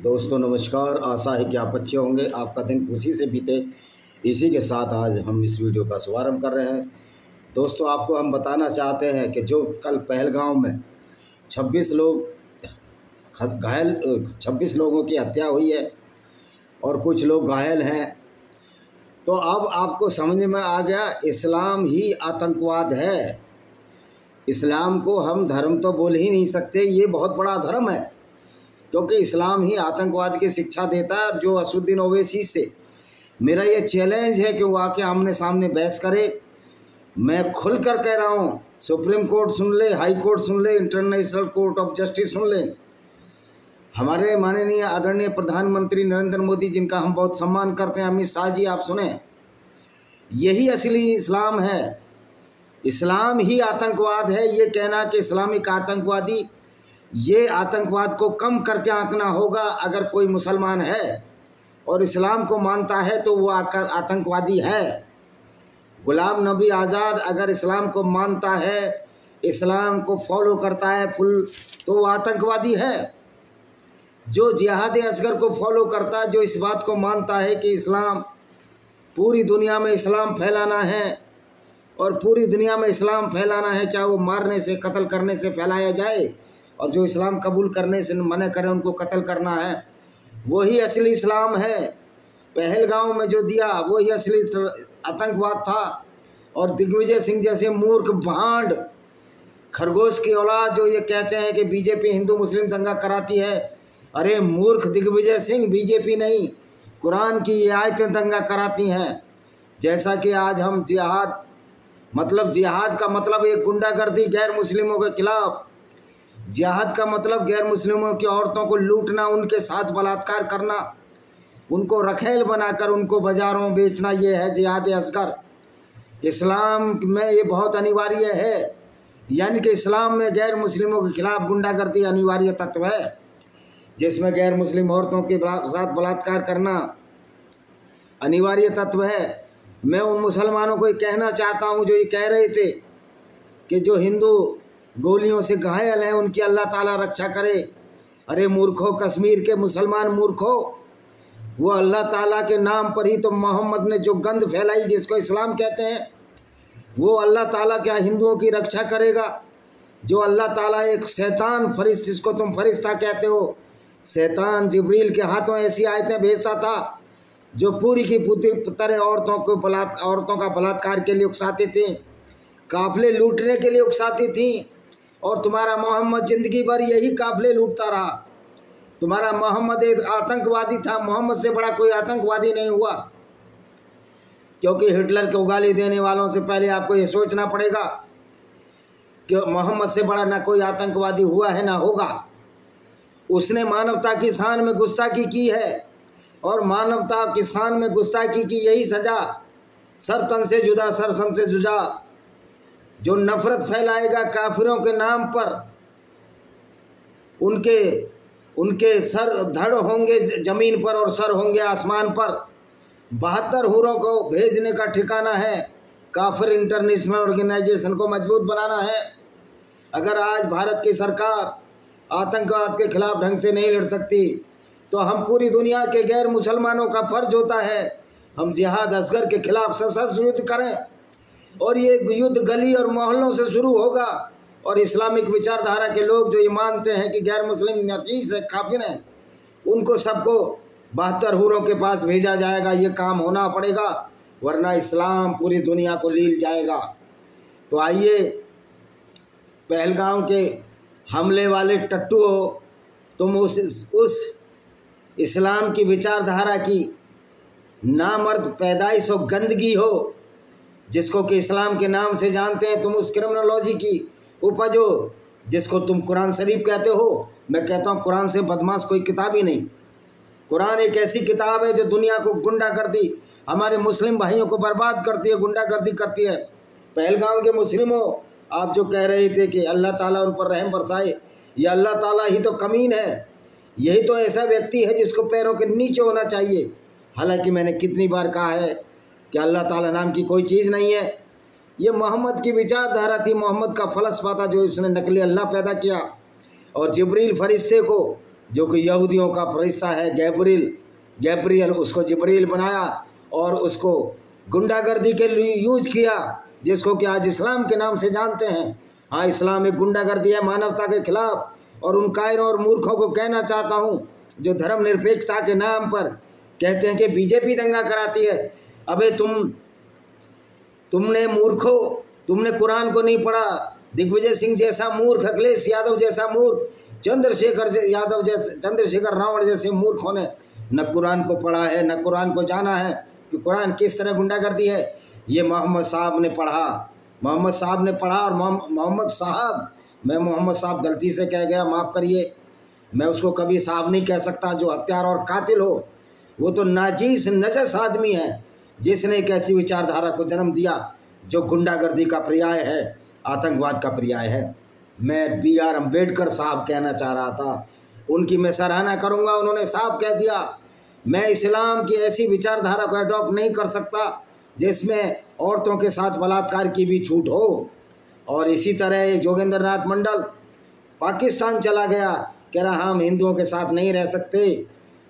दोस्तों नमस्कार। आशा है कि आप अच्छे होंगे, आपका दिन खुशी से बीते। इसी के साथ आज हम इस वीडियो का शुभारंभ कर रहे हैं। दोस्तों आपको हम बताना चाहते हैं कि जो कल पहलगाम में 26 लोगों की हत्या हुई है और कुछ लोग घायल हैं, तो अब आपको समझ में आ गया इस्लाम ही आतंकवाद है। इस्लाम को हम धर्म तो बोल ही नहीं सकते, ये बहुत बड़ा धर्म है, क्योंकि इस्लाम ही आतंकवाद की शिक्षा देता है। और जो असुद्दीन ओवैसी से मेरा ये चैलेंज है कि वो आके आमने सामने बहस करे। मैं खुल कर कह रहा हूँ, सुप्रीम कोर्ट सुन ले, हाई कोर्ट सुन ले, इंटरनेशनल कोर्ट ऑफ जस्टिस सुन ले। हमारे माननीय आदरणीय प्रधानमंत्री नरेंद्र मोदी, जिनका हम बहुत सम्मान करते हैं, अमित शाह जी, आप सुने, यही असली इस्लाम है। इस्लाम ही आतंकवाद है। ये कहना कि इस्लामिक आतंकवादी, ये आतंकवाद को कम करके आंकना होगा। अगर कोई मुसलमान है और इस्लाम को मानता है तो वो आकर आतंकवादी है। गुलाम नबी आज़ाद अगर इस्लाम को मानता है, इस्लाम को फॉलो करता है फुल, तो वो आतंकवादी है। जो जिहाद असगर को फॉलो करता है, जो इस बात को मानता है कि इस्लाम, पूरी दुनिया में इस्लाम फैलाना है और पूरी दुनिया में इस्लाम फैलाना है, चाहे वो मारने से, कत्ल करने से फैलाया जाए, और जो इस्लाम कबूल करने से मना करें उनको कत्ल करना है, वही असली इस्लाम है। पहलगाम में जो दिया वही असली आतंकवाद था। और दिग्विजय सिंह जैसे मूर्ख भांड खरगोश की औलाद जो ये कहते हैं कि बीजेपी हिंदू मुस्लिम दंगा कराती है, अरे मूर्ख दिग्विजय सिंह, बीजेपी नहीं, कुरान की ये आयतें दंगा कराती हैं। जैसा कि आज हम जिहाद का मतलब एक गुंडागर्दी गैर मुस्लिमों के खिलाफ, जिहाद का मतलब गैर मुस्लिमों की औरतों को लूटना, उनके साथ बलात्कार करना, उनको रखेल बनाकर उनको बाजारों में बेचना, ये है जिहाद असगर। इस्लाम में ये बहुत अनिवार्य है, यानी कि इस्लाम में गैर मुस्लिमों के खिलाफ गुंडागर्दी अनिवार्य तत्व है, जिसमें गैर मुस्लिम औरतों के साथ बलात्कार करना अनिवार्य तत्व है। मैं उन मुसलमानों को ये कहना चाहता हूँ जो ये कह रहे थे कि जो हिंदू गोलियों से घायल हैं उनकी अल्लाह ताला रक्षा करे। अरे मूर्खों, कश्मीर के मुसलमान मूर्खों, वो अल्लाह ताला के नाम पर ही तो मोहम्मद ने जो गंद फैलाई जिसको इस्लाम कहते हैं, वो अल्लाह ताला क्या हिंदुओं की रक्षा करेगा? जो अल्लाह ताला एक शैतान फरिश्ता, जिसको तुम फरिश्ता कहते हो, शैतान जिब्रील के हाथों ऐसी आयतें भेजता था जो पूरी की पूरी तरह औरतों का बलात्कार के लिए उकसाती थी, काफिले लूटने के लिए उकसाती थी। और तुम्हारा मोहम्मद जिंदगी भर यही काफिले लूटता रहा। तुम्हारा मोहम्मद एक आतंकवादी था, मोहम्मद से बड़ा कोई आतंकवादी नहीं हुआ। क्योंकि हिटलर को गाली देने वालों से पहले आपको ये सोचना पड़ेगा कि मोहम्मद से बड़ा ना कोई आतंकवादी हुआ है ना होगा। उसने मानवता की शान में गुस्ताखी की है, और मानवता की शान में गुस्ताखी की यही सजा, सर तन से जुदा, सर सन से जुदा। जो नफरत फैलाएगा काफिरों के नाम पर, उनके सर धड़ होंगे जमीन पर और सर होंगे आसमान पर। 72 हूरों को भेजने का ठिकाना है। काफिर इंटरनेशनल ऑर्गेनाइजेशन को मजबूत बनाना है। अगर आज भारत की सरकार आतंकवाद के खिलाफ ढंग से नहीं लड़ सकती, तो हम पूरी दुनिया के गैर मुसलमानों का फर्ज होता है हम जिहाद असगर के खिलाफ सशस्त्र युद्ध करें। और ये युद्ध गली और मोहल्लों से शुरू होगा। और इस्लामिक विचारधारा के लोग जो ये मानते हैं कि गैर मुस्लिम नजीस है, काफिर हैं, उनको सबको 72 हूरों के पास भेजा जाएगा। ये काम होना पड़ेगा, वरना इस्लाम पूरी दुनिया को लील जाएगा। तो आइए, पहलगाम के हमले वाले टट्टू हो, तुम उस इस्लाम की विचारधारा की नामर्द पैदाइश हो, गंदगी हो, जिसको कि इस्लाम के नाम से जानते हैं, तुम उस क्रिमिनोलॉजी की उपज हो जिसको तुम कुरान शरीफ कहते हो। मैं कहता हूँ कुरान से बदमाश कोई किताब ही नहीं। कुरान एक ऐसी किताब है जो दुनिया को गुंडागर्दी, हमारे मुस्लिम भाइयों को बर्बाद करती है, गुंडागर्दी करती है। पहलगाम के मुस्लिमों, आप जो कह रहे थे कि अल्लाह ताला उन पर रहम बरसाए, ये अल्लाह ताला ही तो कमीन है। यही तो ऐसा व्यक्ति है जिसको पैरों के नीचे होना चाहिए। हालांकि मैंने कितनी बार कहा है कि अल्लाह ताला नाम की कोई चीज़ नहीं है। ये मोहम्मद की विचारधारा थी, मोहम्मद का फलसफा था जो उसने नकली अल्लाह पैदा किया। और जिब्रील फरिश्ते को जो कि यहूदियों का फरिश्ता है गैब्रियल, उसको जिब्रील बनाया और उसको गुंडागर्दी के लिए यूज किया, जिसको कि आज इस्लाम के नाम से जानते हैं। हाँ, इस्लाम एक गुंडागर्दी है मानवता के खिलाफ। और उन कायरों और मूर्खों को कहना चाहता हूँ जो धर्मनिरपेक्षता के नाम पर कहते हैं कि बीजेपी दंगा कराती है। अबे तुमने मूर्खों, तुमने कुरान को नहीं पढ़ा। दिग्विजय सिंह जैसा मूर्ख, अखिलेश यादव जैसा मूर्ख, चंद्रशेखर रावण जैसे मूर्खों ने न कुरान को पढ़ा है न कुरान को जाना है कि कुरान किस तरह गुंडागर्दी है। ये मोहम्मद साहब ने पढ़ा और मैं मोहम्मद साहब गलती से कह गया, माफ़ करिए। मैं उसको कभी साहब नहीं कह सकता जो हत्यारा और कातिल हो। वो तो नाजीस नजस आदमी है जिसने एक ऐसी विचारधारा को जन्म दिया जो गुंडागर्दी का पर्याय है, आतंकवाद का पर्याय है। मैं BR अम्बेडकर साहब कहना चाह रहा था, उनकी मैं सराहना करूंगा, उन्होंने साहब कह दिया। मैं इस्लाम की ऐसी विचारधारा को अडॉप्ट नहीं कर सकता जिसमें औरतों के साथ बलात्कार की भी छूट हो। और इसी तरह जोगेंद्र नाथ मंडल पाकिस्तान चला गया, कह रहा हम हिंदुओं के साथ नहीं रह सकते,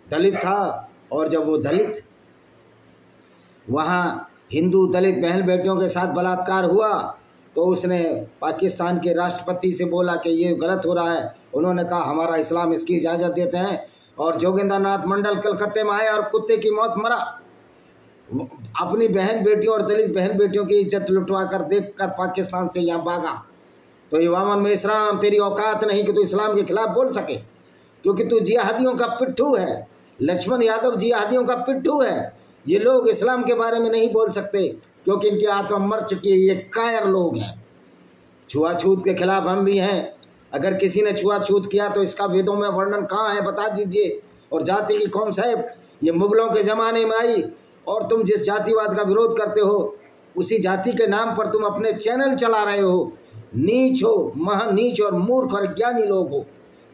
दलित था। और जब वो दलित वहाँ हिंदू दलित बहन बेटियों के साथ बलात्कार हुआ तो उसने पाकिस्तान के राष्ट्रपति से बोला कि ये गलत हो रहा है। उन्होंने कहा हमारा इस्लाम इसकी इजाज़त देते हैं। और जोगेंद्र नाथ मंडल कलकत्ते में आए और कुत्ते की मौत मरा, अपनी बहन बेटियों और दलित बहन बेटियों की इज्जत लुटवा कर देखकर पाकिस्तान से यहाँ भागा। तो इमाम में इस्लाम तेरी औकात नहीं कि तू इस्लाम के खिलाफ बोल सके, क्योंकि तू जिहादियों का पिट्ठू है। लक्ष्मण यादव जिहादियों का पिट्ठू है। ये लोग इस्लाम के बारे में नहीं बोल सकते क्योंकि इनकी आत्मा मर चुकी है। ये कायर लोग हैं। छुआछूत के खिलाफ हम भी हैं। अगर किसी ने छुआछूत किया तो इसका वेदों में वर्णन कहाँ है बता दीजिए। और जाति की कौन सा है, ये मुगलों के ज़माने में आई। और तुम जिस जातिवाद का विरोध करते हो उसी जाति के नाम पर तुम अपने चैनल चला रहे हो। नीच हो, महानीच और मूर्ख और ज्ञानी लोग हो।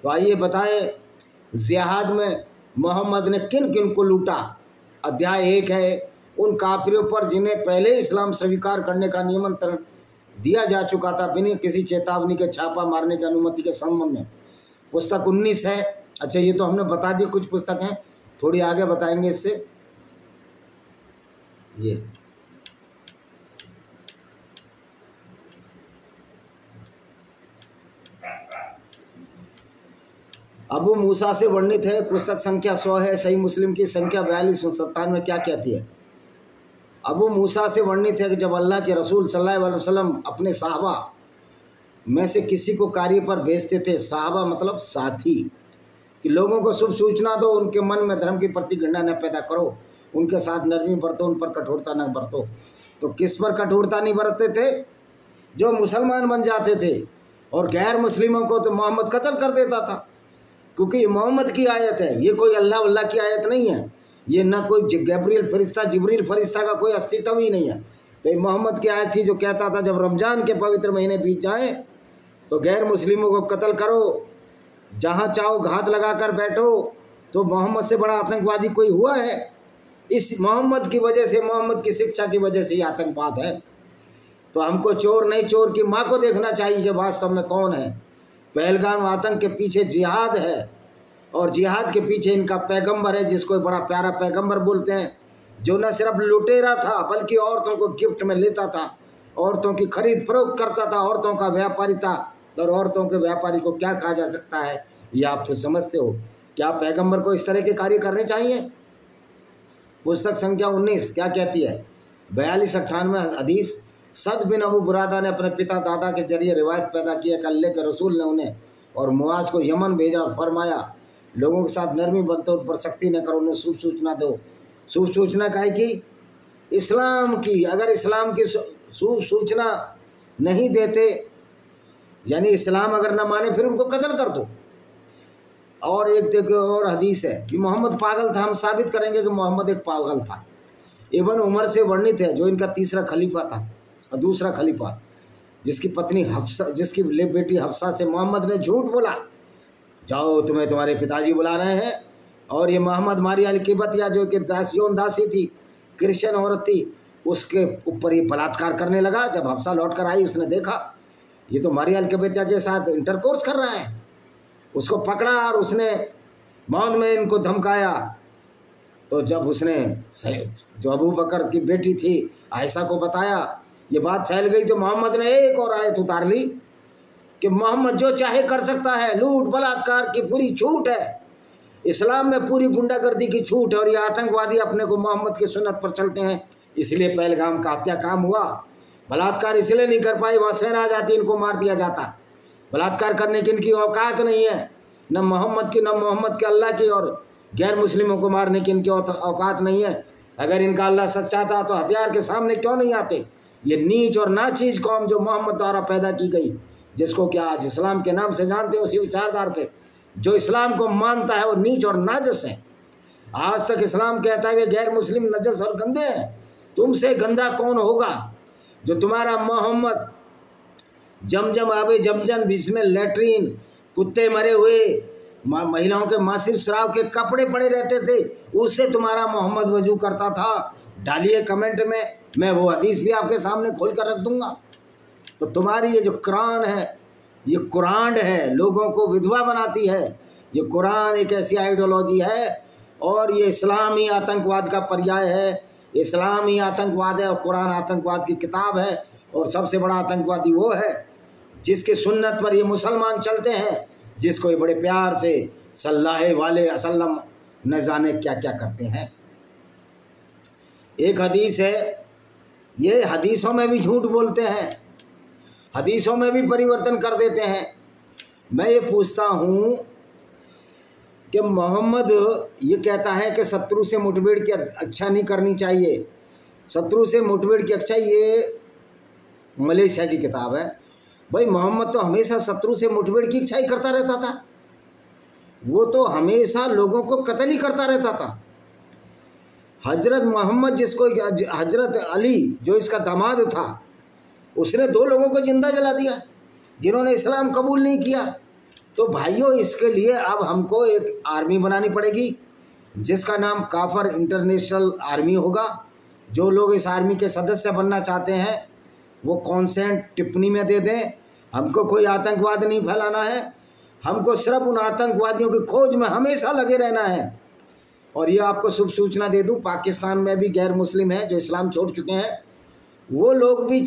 तो आइए बताएं, जिहाद में मोहम्मद ने किन किन को लूटा। अध्याय 1 है उन काफिरों पर जिन्हें पहले इस्लाम स्वीकार करने का निमंत्रण दिया जा चुका था बिना किसी चेतावनी के छापा मारने की अनुमति के संबंध में। पुस्तक 19 है। अच्छा, ये तो हमने बता दी, कुछ पुस्तक हैं, थोड़ी आगे बताएंगे इससे। ये अबू मूसा से वर्णित है, पुस्तक संख्या 100 है। सही मुस्लिम की संख्या 4297 क्या कहती है? अबू मूसा से वर्णित है कि जब अल्लाह के रसूल सल्लल्लाहु अलैहि वसल्लम अपने साहबा में से किसी को कार्य पर भेजते थे, साहबा मतलब साथी, कि लोगों को शुभ सूचना दो, उनके मन में धर्म के प्रति घृणा न पैदा करो, उनके साथ नरमी बरतो, उन पर कठोरता न बरतो। तो किस पर कठोरता नहीं बरतते थे? जो मुसलमान बन जाते थे। और गैर मुस्लिमों को तो मोहम्मद कत्ल कर देता था, क्योंकि ये मोहम्मद की आयत है, ये कोई अल्लाह की आयत नहीं है। ये ना कोई गैब्रियल फरिश्ता जिब्रील फरिश्ता का कोई अस्तित्व ही नहीं है। तो ये मोहम्मद की आयत थी जो कहता था जब रमज़ान के पवित्र महीने बीत जाएं तो गैर मुस्लिमों को कत्ल करो, जहाँ चाहो घात लगा कर बैठो। तो मोहम्मद से बड़ा आतंकवादी कोई हुआ है? इस मोहम्मद की वजह से, मोहम्मद की शिक्षा की वजह से ये आतंकवाद है। तो हमको चोर नहीं, चोर की माँ को देखना चाहिए कि वास्तव में कौन है। पहलगाम आतंक के पीछे जिहाद है, और जिहाद के पीछे इनका पैगंबर है, जिसको बड़ा प्यारा पैगंबर बोलते हैं, जो न सिर्फ लुटेरा था बल्कि औरतों को गिफ्ट में लेता था, औरतों की खरीद फरोख्त करता था, औरतों का व्यापारी था। और औरतों के व्यापारी को क्या कहा जा सकता है, ये आप तो समझते हो। क्या पैगंबर को इस तरह के कार्य करने चाहिए? पुस्तक संख्या 19 क्या कहती है? 4298 हदीस। सद बिन अबू बुरादा ने अपने पिता दादा के जरिए रिवायत पैदा की कि अल्लाह के रसूल ने उन्हें और मुआज को यमन भेजा और फरमाया लोगों के साथ नरमी बरतो, उन पर सख्ती न करो, उन्हें शुभ सूचना दो। शुभ सूचना का है कि इस्लाम की, अगर इस्लाम की शुभ सूचना नहीं देते, यानी इस्लाम अगर न माने, फिर उनको कत्ल कर दो। और एक देखो और हदीस है कि मोहम्मद पागल था। हम साबित करेंगे कि मोहम्मद एक पागल था। इब्न उमर से वर्णित है, जो इनका तीसरा खलीफा था और दूसरा खलीफा, जिसकी पत्नी हफ्सा, जिसकी बेटी हफ्सा से मोहम्मद ने झूठ बोला, जाओ तुम्हें तुम्हारे पिताजी बुला रहे हैं। और ये मोहम्मद मारिया अल-किबतिया जो कि दासी थी, क्रिश्चियन औरत थी, उसके ऊपर ये बलात्कार करने लगा। जब हफ्सा लौट कर आई, उसने देखा ये तो मारिया अल-किबतिया के साथ इंटरकोर्स कर रहा है। उसको पकड़ा और उसने मौत में इनको धमकाया। तो जब उसने जो अबू बकर की बेटी थी आयशा को बताया, ये बात फैल गई, तो मोहम्मद ने एक और आयत उतार ली कि मोहम्मद जो चाहे कर सकता है, लूट बलात्कार की पूरी छूट है, इस्लाम में पूरी गुंडागर्दी की छूट है, और ये आतंकवादी अपने को मोहम्मद की सुन्नत पर चलते हैं, इसलिए पहलगाम का हत्याकांड हुआ। बलात्कार इसलिए नहीं कर पाई, वहाँ सेना आ जाती, इनको मार दिया जाता। बलात्कार करने की इनकी औकात नहीं है, न मोहम्मद की, न मोहम्मद के अल्लाह की, और गैर मुस्लिमों को मारने की इनकी औकात नहीं है। अगर इनका अल्लाह सच्चा था तो हथियार के सामने क्यों नहीं आते? ये नीच और नाचीज कौम जो मोहम्मद द्वारा पैदा की गई, जिसको क्या आज इस्लाम के नाम से जानते हैं, उसी विचारधार से जो इस्लाम को मानता है वो नीच और नाजस है। आज तक इस्लाम कहता है कि गैर मुस्लिम नजस और गंदे हैं। तुमसे गंदा कौन होगा? जो तुम्हारा मोहम्मद जमजम आबे जमजम जिसमें लेटरीन, कुत्ते मरे हुए, महिलाओं के मासिक स्राव के कपड़े पड़े रहते थे, उससे तुम्हारा मोहम्मद वजू करता था। डालिए कमेंट में, मैं वो हदीस भी आपके सामने खोल कर रख दूंगा। तो तुम्हारी ये जो कुरान है, ये कुरान है, लोगों को विधवा बनाती है। ये कुरान एक ऐसी आइडियोलॉजी है, और ये इस्लामी आतंकवाद का पर्याय है। इस्लामी आतंकवाद है और कुरान आतंकवाद की किताब है। और सबसे बड़ा आतंकवादी वो है जिसके सुन्नत पर ये मुसलमान चलते हैं, जिसको ये बड़े प्यार से सल्लल्लाहु अलैहि वसल्लम न जाने क्या क्या करते हैं। एक हदीस है, ये हदीसों में भी झूठ बोलते हैं, हदीसों में भी परिवर्तन कर देते हैं। मैं ये पूछता हूँ कि मोहम्मद ये कहता है कि शत्रु से मुठभेड़ की अच्छा नहीं करनी चाहिए। शत्रु से मुठभेड़ की अच्छा, ये मलेशिया की किताब है। भाई मोहम्मद तो हमेशा शत्रु से मुठभेड़ की इच्छा ही करता रहता था। वो तो हमेशा लोगों को कत्ल ही करता रहता था। हजरत मोहम्मद, जिसको हजरत अली जो इसका दामाद था, उसने 2 लोगों को जिंदा जला दिया जिन्होंने इस्लाम कबूल नहीं किया। तो भाइयों, इसके लिए अब हमको एक आर्मी बनानी पड़ेगी जिसका नाम काफर इंटरनेशनल आर्मी होगा। जो लोग इस आर्मी के सदस्य बनना चाहते हैं वो कॉन्सेंट टिप्पणी में दे दें। हमको कोई आतंकवाद नहीं फैलाना है, हमको सिर्फ उन आतंकवादियों की खोज में हमेशा लगे रहना है। और ये आपको शुभ सूचना दे दूं, पाकिस्तान में भी गैर मुस्लिम हैं जो इस्लाम छोड़ चुके हैं, वो लोग भी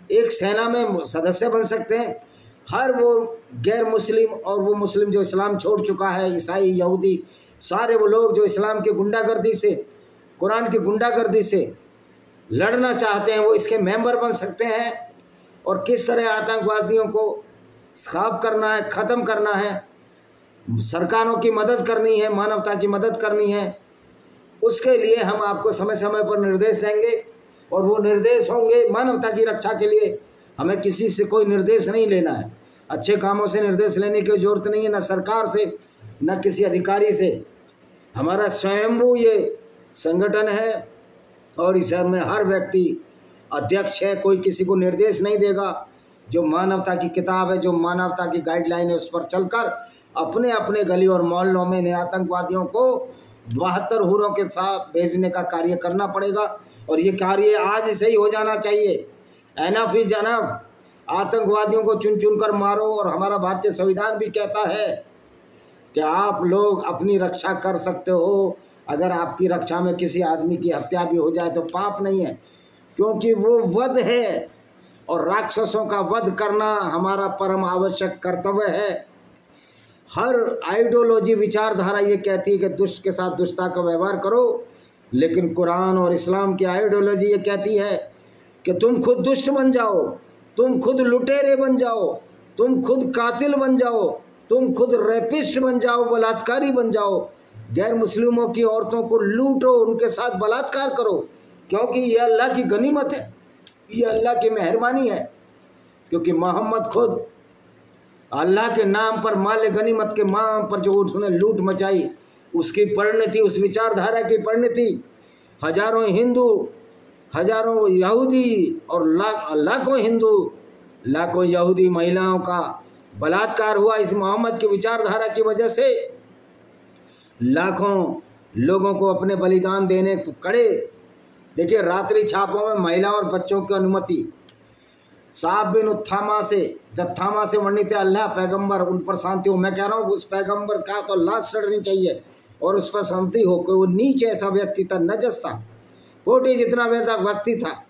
एक सेना में सदस्य बन सकते हैं। हर वो गैर मुस्लिम और वो मुस्लिम जो इस्लाम छोड़ चुका है, ईसाई, यहूदी, सारे वो लोग जो इस्लाम की गुंडागर्दी से, कुरान की गुंडागर्दी से लड़ना चाहते हैं, वो इसके मेंबर बन सकते हैं। और किस तरह आतंकवादियों को साफ करना है, ख़त्म करना है, सरकारों की मदद करनी है, मानवता की मदद करनी है, उसके लिए हम आपको समय समय पर निर्देश देंगे। और वो निर्देश होंगे मानवता की रक्षा के लिए। हमें किसी से कोई निर्देश नहीं लेना है, अच्छे कामों से निर्देश लेने की ज़रूरत नहीं है, न सरकार से न किसी अधिकारी से। हमारा स्वयंभू ये संगठन है और इसमें हर व्यक्ति अध्यक्ष है, कोई किसी को निर्देश नहीं देगा। जो मानवता की किताब है, जो मानवता की गाइडलाइन है, उस पर चलकर अपने अपने गली और मोहल्लों में आतंकवादियों को 72 हुरों के साथ भेजने का कार्य करना पड़ेगा। और ये कार्य आज से ही हो जाना चाहिए। एनफ इज एनफ, आतंकवादियों को चुन चुन कर मारो। और हमारा भारतीय संविधान भी कहता है कि आप लोग अपनी रक्षा कर सकते हो। अगर आपकी रक्षा में किसी आदमी की हत्या भी हो जाए तो पाप नहीं है, क्योंकि वो वध है और राक्षसों का वध करना हमारा परम आवश्यक कर्तव्य है। हर आइडियोलॉजी, विचारधारा ये कहती है कि दुष्ट के साथ दुष्टता का व्यवहार करो, लेकिन कुरान और इस्लाम की आइडियोलॉजी ये कहती है कि तुम खुद दुष्ट बन जाओ, तुम खुद लुटेरे बन जाओ, तुम खुद कातिल बन जाओ, तुम खुद रेपिस्ट बन जाओ, बलात्कारी बन जाओ, गैर मुस्लिमों की औरतों को लूटो, उनके साथ बलात्कार करो, क्योंकि ये अल्लाह की गनीमत है, ये अल्लाह की मेहरबानी है। क्योंकि मोहम्मद खुद अल्लाह के नाम पर, माल गनीमत के नाम पर जो उसने लूट मचाई, उसकी परिणति, उस विचारधारा की परिणति हजारों हिंदू, हजारों यहूदी और लाखों हिंदू, लाखों यहूदी महिलाओं का बलात्कार हुआ। इस मोहम्मद की विचारधारा की वजह से लाखों लोगों को अपने बलिदान देने को कड़े। देखिए, रात्रि छापों में महिलाओं और बच्चों की अनुमति, साहब बिन उत्थामा से जत्थामा से वर्णित है अल्लाह पैगंबर, उन पर शांति हो। मैं कह रहा हूँ उस पैगंबर का तो लाश चढ़नी चाहिए और उस पर शांति हो। कोई वो नीच ऐसा व्यक्ति था, नजस था, पोटी जितना व्यक्ति था।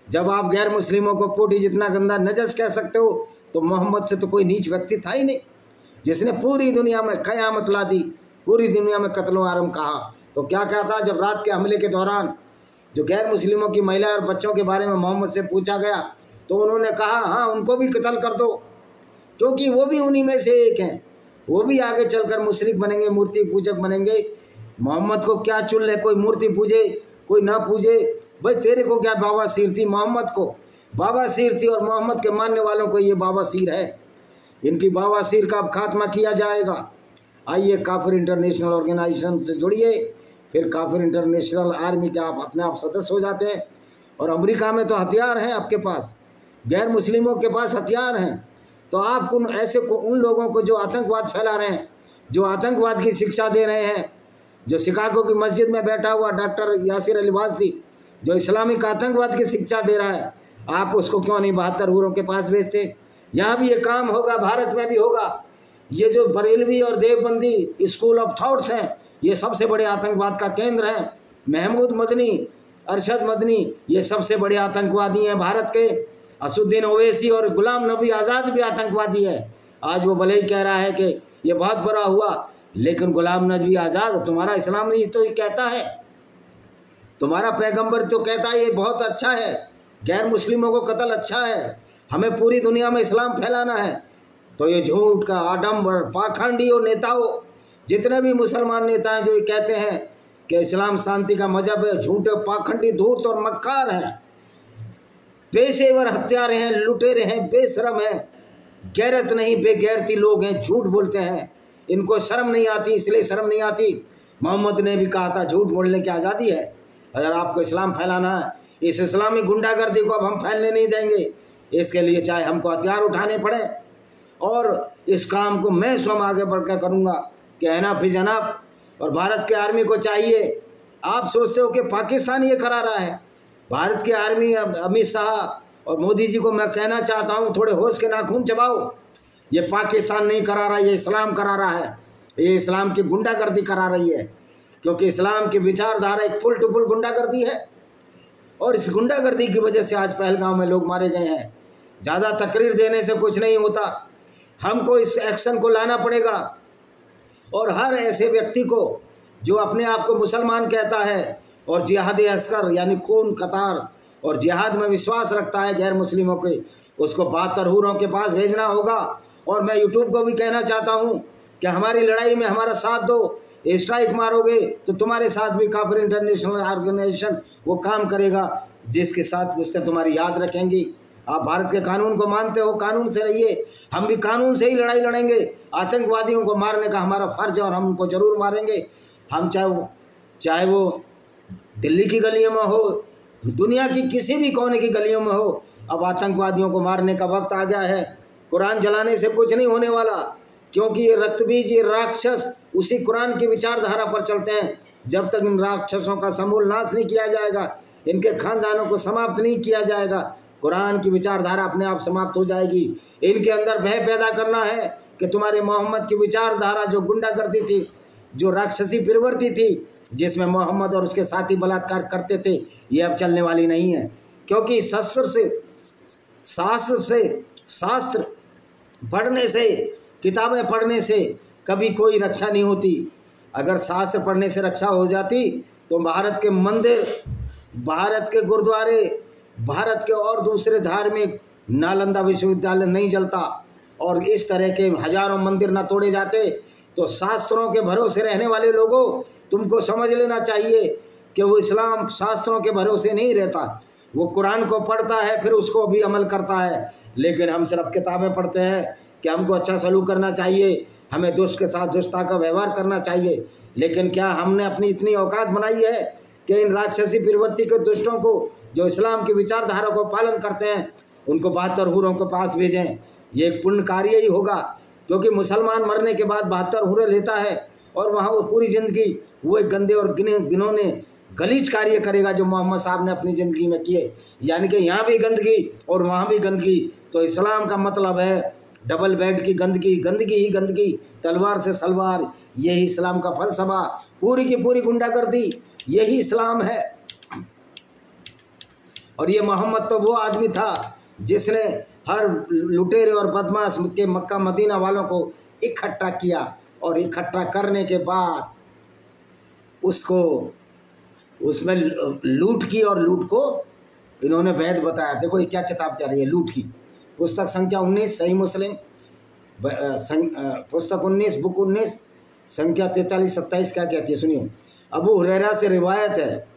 जब आप गैर मुस्लिमों को पोटी जितना गंदा नजस कह सकते हो, तो मोहम्मद से तो कोई नीच व्यक्ति था ही नहीं, जिसने पूरी दुनिया में क़यामत ला दी, पूरी दुनिया में कत्लो आरम कहा। तो क्या कहता, जब रात के हमले के दौरान जो गैर मुस्लिमों की महिला और बच्चों के बारे में मोहम्मद से पूछा गया, तो उन्होंने कहा हाँ उनको भी कत्ल कर दो, क्योंकि वो भी उन्हीं में से एक हैं, वो भी आगे चलकर मुशरिक बनेंगे, मूर्ति पूजक बनेंगे। मोहम्मद को क्या चुल है, कोई मूर्ति पूजे कोई ना पूजे, भाई तेरे को क्या बाबासीर थी। मोहम्मद को बाबासीर थी और मोहम्मद के मानने वालों को ये बाबासीर है। इनकी बाबासीर का अब खात्मा किया जाएगा। आइए काफिर इंटरनेशनल ऑर्गेनाइजेशन से जुड़िए, फिर काफिर इंटरनेशनल आर्मी के आप अपने आप सदस्य हो जाते हैं। और अमेरिका में तो हथियार हैं आपके पास, गैर मुस्लिमों के पास हथियार हैं, तो आप उन लोगों को जो आतंकवाद फैला रहे हैं, जो आतंकवाद की शिक्षा दे रहे हैं, जो शिकागो की मस्जिद में बैठा हुआ डॉक्टर यासिर अली वासदी जो इस्लामिक आतंकवाद की शिक्षा दे रहा है, आप उसको क्यों नहीं 72 हूरों के पास भेजते। यहाँ भी ये काम होगा, भारत में भी होगा। ये जो बरेलवी और देवबंदी स्कूल ऑफ थॉट्स हैं, ये सबसे बड़े आतंकवाद का केंद्र हैं। महमूद मदनी, अरशद मदनी, ये सबसे बड़े आतंकवादी हैं भारत के। असुद्दीन ओवैसी और गुलाम नबी आज़ाद भी आतंकवादी है। आज वो भले ही कह रहा है कि ये बहुत बड़ा हुआ, लेकिन गुलाम नबी आज़ाद, तुम्हारा इस्लाम नहीं तो ये कहता है, तुम्हारा पैगंबर तो कहता है ये बहुत अच्छा है, गैर मुस्लिमों को कत्ल अच्छा है, हमें पूरी दुनिया में इस्लाम फैलाना है। तो ये झूठ का आडम्बर पाखंडी और नेताओं, जितने भी मुसलमान नेता हैं जो ये कहते हैं कि इस्लाम शांति का मजहब है, झूठे पाखंडी धूर्त और मक्कार हैं, पेशेवर हत्यारे हैं, लुटेरे हैं, बेशरम हैं, गैरत नहीं बेगैरती लोग हैं, झूठ बोलते हैं, इनको शर्म नहीं आती, इसलिए शर्म नहीं आती। मोहम्मद ने भी कहा था झूठ बोलने की आज़ादी है। अगर आपको इस्लाम फैलाना है, इस इस्लामी गुंडागर्दी को अब हम फैलने नहीं देंगे। इसके लिए चाहे हमको हथियार उठाने पड़े, और इस काम को मैं स्वयं आगे बढ़कर करूँगा कि एनफ इज एनफ। और भारत के आर्मी को चाहिए, आप सोचते हो कि पाकिस्तान ये करा रहा है, भारत की आर्मी, अमित शाह और मोदी जी को मैं कहना चाहता हूँ, थोड़े होश के नाखून चबाओ। ये पाकिस्तान नहीं करा रहा, ये इस्लाम करा रहा है, ये इस्लाम की गुंडागर्दी करा रही है, क्योंकि इस्लाम की विचारधारा एक पुल टू पुल गुंडागर्दी है। और इस गुंडागर्दी की वजह से आज पहलगाम में लोग मारे गए हैं। ज़्यादा तकरीर देने से कुछ नहीं होता, हमको इस एक्शन को लाना पड़ेगा। और हर ऐसे व्यक्ति को जो अपने आप को मुसलमान कहता है और जिहादी अस्कर यानी खून कतार और जिहाद में विश्वास रखता है गैर मुस्लिमों के, उसको 72 हूरों के पास भेजना होगा। और मैं यूट्यूब को भी कहना चाहता हूँ कि हमारी लड़ाई में हमारा साथ दो, स्ट्राइक मारोगे तो तुम्हारे साथ भी काफिर इंटरनेशनल ऑर्गेनाइजेशन वो काम करेगा जिसके साथ उससे तुम्हारी याद रखेंगी। आप भारत के कानून को मानते हो, कानून से रहिए, हम भी कानून से ही लड़ाई लड़ेंगे। आतंकवादियों को मारने का हमारा फर्ज है और हम उनको ज़रूर मारेंगे। हम चाहे वो दिल्ली की गलियों में हो, दुनिया की किसी भी कोने की गलियों में हो, अब आतंकवादियों को मारने का वक्त आ गया है। कुरान जलाने से कुछ नहीं होने वाला, क्योंकि ये रक्तबीज, ये राक्षस उसी कुरान की विचारधारा पर चलते हैं। जब तक इन राक्षसों का समूल नाश नहीं किया जाएगा, इनके खानदानों को समाप्त नहीं किया जाएगा, कुरान की विचारधारा अपने आप समाप्त हो जाएगी। इनके अंदर भय पैदा करना है कि तुम्हारे मोहम्मद की विचारधारा जो गुंडागर्दी थी, जो राक्षसी प्रवृत्ति थी, जिसमें मोहम्मद और उसके साथी बलात्कार करते थे, ये अब चलने वाली नहीं है। क्योंकि शास्त्र पढ़ने से, किताबें पढ़ने से कभी कोई रक्षा नहीं होती। अगर शास्त्र पढ़ने से रक्षा हो जाती तो भारत के मंदिर, भारत के गुरुद्वारे, भारत के और दूसरे धार्मिक, नालंदा विश्वविद्यालय नहीं जलता और इस तरह के हजारों मंदिर ना तोड़े जाते। तो शास्त्रों के भरोसे रहने वाले लोगों, तुमको समझ लेना चाहिए कि वो इस्लाम शास्त्रों के भरोसे नहीं रहता। वो कुरान को पढ़ता है, फिर उसको भी अमल करता है। लेकिन हम सिर्फ किताबें पढ़ते हैं कि हमको अच्छा सलूक करना चाहिए, हमें दुष्ट के साथ दुष्टता का व्यवहार करना चाहिए। लेकिन क्या हमने अपनी इतनी औकात बनाई है कि इन राक्षसी प्रवृत्ति के दुष्टों को, जो इस्लाम की विचारधारा को पालन करते हैं, उनको 72 हूरों के पास भेजें? ये एक पुण्य कार्य ही होगा, क्योंकि मुसलमान मरने के बाद 72 हूरें लेता है और वहाँ वो पूरी ज़िंदगी वो एक गंदे और घिनौने गलीज कार्य करेगा जो मोहम्मद साहब ने अपनी ज़िंदगी में किए, यानी कि यहाँ भी गंदगी और वहाँ भी गंदगी। तो इस्लाम का मतलब है डबल बेड की गंदगी, गंदगी ही गंदगी, तलवार से सलवार, यही इस्लाम का फलसफा, पूरी की पूरी गुंडागर्दी, यही इस्लाम है। और ये मोहम्मद तो वो आदमी था जिसने हर लुटेरे और बदमाश के मक्का मदीना वालों को इकट्ठा किया, और इकट्ठा करने के बाद उसको उसमें लूट की, और लूट को इन्होंने वैध बताया। देखो ये क्या किताब कह रही है, लूट की। पुस्तक संख्या 19 सही मुस्लिम, पुस्तक 19 बुक 19 संख्या 43-27 क्या कहती है, सुनिए। अबू हुरैरा से रिवायत है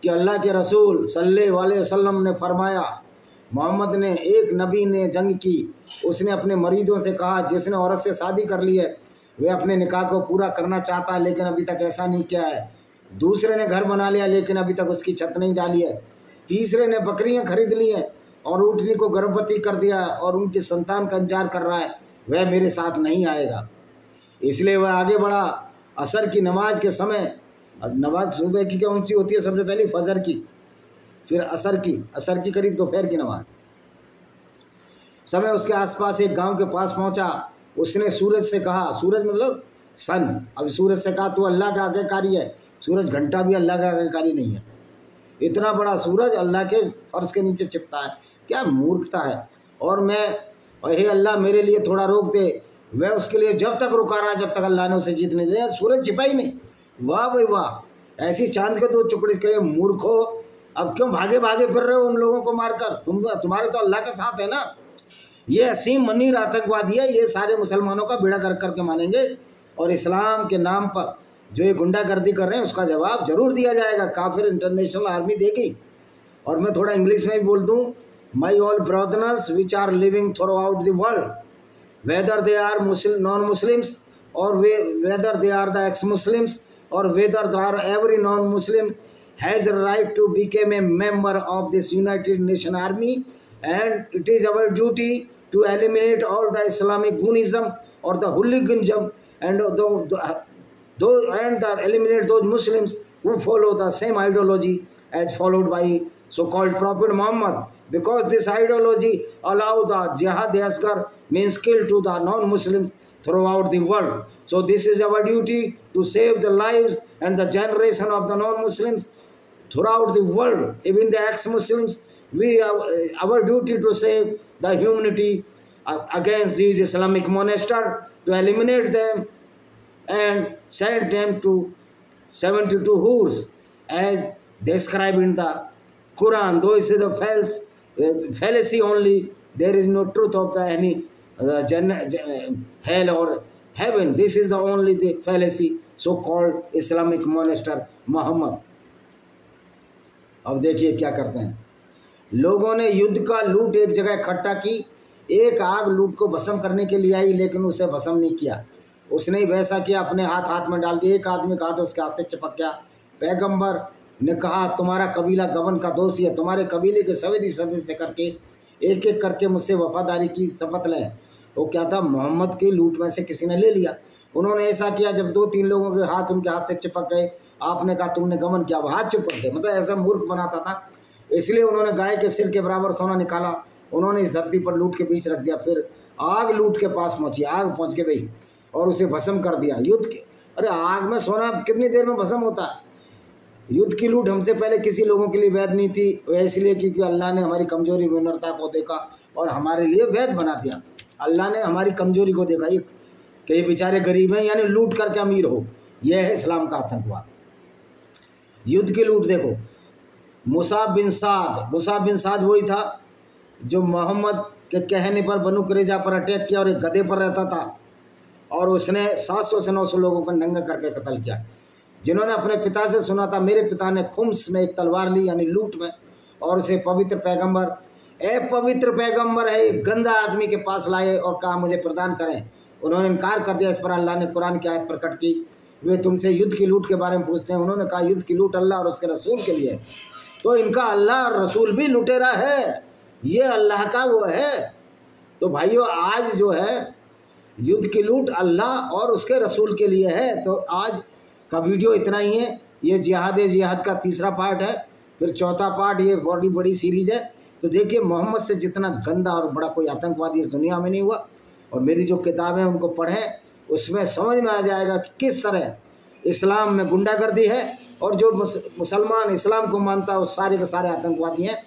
कि अल्लाह के रसूल सल्लल्लाहु अलैहि वसल्लम ने फरमाया, मोहम्मद ने, एक नबी ने जंग की, उसने अपने मरीदों से कहा जिसने औरत से शादी कर ली है वह अपने निकाह को पूरा करना चाहता है लेकिन अभी तक ऐसा नहीं किया है। दूसरे ने घर बना लिया लेकिन अभी तक उसकी छत नहीं डाली है। तीसरे ने बकरियां खरीद ली हैं और ऊँटनी को गर्भवती कर दिया है और उनकी संतान का इंतजार कर रहा है, वह मेरे साथ नहीं आएगा। इसलिए वह आगे बढ़ा। असर की नमाज के समय, नमाज सुबह की कौन सी होती है, सबसे पहले फजर की, फिर असर की करीब दोपहर की नमाज समय उसके आसपास एक गांव के पास पहुंचा। उसने सूरज से कहा, सूरज मतलब सन, अब सूरज से कहा तू अल्लाह का आज्ञाकारी है। सूरज घंटा भी अल्लाह का आज्ञाकारी नहीं है, इतना बड़ा सूरज अल्लाह के फर्श के नीचे छिपता है, क्या मूर्खता है। और मैं, हे अल्लाह मेरे लिए थोड़ा रोक दे। वह उसके लिए जब तक रुका रहा जब तक अल्लाह ने उसे जीत नहीं दिया, सूरज छिपा ही नहीं। वाह भाई वाह, ऐसी चांद के 2 टुकड़े करे मूर्खो, अब क्यों भागे भागे फिर रहे हो उन लोगों को मारकर, तुम्हारे तो अल्लाह के साथ है ना। ये असीम मनीर आतंकवादी है, ये सारे मुसलमानों का बेड़ा कर करके मानेंगे, और इस्लाम के नाम पर जो ये गुंडागर्दी कर रहे हैं उसका जवाब जरूर दिया जाएगा। काफिर इंटरनेशनल आर्मी देगी। और मैं थोड़ा इंग्लिश में भी बोल दूँ, my all brothers which are living throughout the world, whether they are non Muslims or whether they are the ex Muslims or whether they are every non Muslim has a right to become a member of this United Nations Army, and it is our duty to eliminate all the Islamic Gunism or the hooliganism and eliminate those Muslims who follow the same ideology as followed by so-called Prophet Muhammad, because this ideology allow the jihad asghar means kill to the non-Muslims throughout the world. So this is our duty to save the lives and the generation of the non-Muslims throughout the world, even the ex-Muslims. We have our duty to save the humanity against these Islamic monsters, to eliminate them and send them to 72 hurs as described in the Quran. Though it is a fallacy only, there is no truth of the any hell or heaven. This is the only the fallacy, so-called Islamic monster Muhammad. अब देखिए क्या करते हैं, लोगों ने युद्ध का लूट एक जगह इकट्ठा की। एक आग लूट को भस्म करने के लिए आई लेकिन उसे भस्म नहीं किया, उसने वैसा किया, अपने हाथ में डाल दिया। एक आदमी का हाथ उसके हाथ से चिपक गया। पैगंबर ने कहा तुम्हारा कबीला गबन का दोषी है, तुम्हारे कबीले के सभी सदस्य करके एक एक करके मुझसे वफादारी की शपथ लें। वो क्या था, मोहम्मद की लूट में से किसी ने ले लिया। उन्होंने ऐसा किया, जब 2-3 लोगों के हाथ उनके हाथ से चिपक गए, आपने कहा तुमने गमन किया, वो हाथ चिपक गए, मतलब ऐसा मूर्ख बनाता था। इसलिए उन्होंने गाय के सिर के बराबर सोना निकाला, उन्होंने इस धरती पर लूट के बीच रख दिया। फिर आग लूट के पास पहुंची, आग पहुंच के गई और उसे भस्म कर दिया। युद्ध के, अरे आग में सोना कितनी देर में भस्म होता है। युद्ध की लूट हमसे पहले किसी लोगों के लिए वैध नहीं थी, वह इसलिए क्योंकि अल्लाह ने हमारी कमजोरी विनम्रता को देखा और हमारे लिए वैध बना दिया। अल्लाह ने हमारी कमजोरी को देखा, ये कि बेचारे गरीब हैं यानी लूट करके अमीर हो, यह है इस्लाम का आतंकवाद। युद्ध की लूट देखो, मुसाब बिन साद वही था जो मोहम्मद के कहने पर बनु कुरैजा पर अटैक किया और एक गधे पर रहता था, और उसने 700 से 900 लोगों को नंगा करके कत्ल किया। जिन्होंने अपने पिता से सुना था, मेरे पिता ने खुम्स में एक तलवार ली यानी लूट में, और उसे पवित्र पैगंबर, पवित्र पैगंबर है, एक गंदा आदमी के पास लाए और कहा मुझे प्रदान करें। उन्होंने इनकार कर दिया। इस पर अल्लाह ने कुरान की आयत प्रकट की, वे तुमसे युद्ध की लूट के बारे में पूछते हैं। उन्होंने कहा युद्ध की लूट अल्लाह और उसके रसूल के लिए। तो इनका अल्लाह और रसूल भी लुटेरा है, ये अल्लाह का वो है। तो भाइयों आज जो है युद्ध की लूट अल्लाह और उसके रसूल के लिए है। तो आज का वीडियो इतना ही है। ये जिहाद का तीसरा पार्ट है, फिर चौथा पार्ट, ये बड़ी बड़ी सीरीज है। तो देखिए मोहम्मद से जितना गंदा और बड़ा कोई आतंकवादी इस दुनिया में नहीं हुआ। और मेरी जो किताबें उनको पढ़ें, उसमें समझ में आ जाएगा कि किस तरह इस्लाम में गुंडागर्दी है, और जो मुसलमान इस्लाम को मानता है वो सारे के सारे आतंकवादी हैं।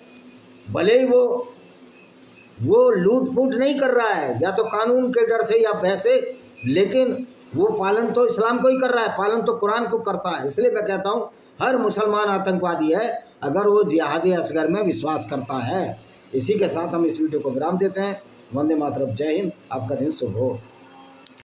भले ही वो लूट फूट नहीं कर रहा है, या तो कानून के डर से या वैसे, लेकिन वो पालन तो इस्लाम को ही कर रहा है, पालन तो कुरान को करता है। इसलिए मैं कहता हूँ हर मुसलमान आतंकवादी है अगर वो जिहाद असगर में विश्वास करता है। इसी के साथ हम इस वीडियो को विराम देते हैं। वंदे मातरम, जय हिंद, आपका दिन शुभ हो।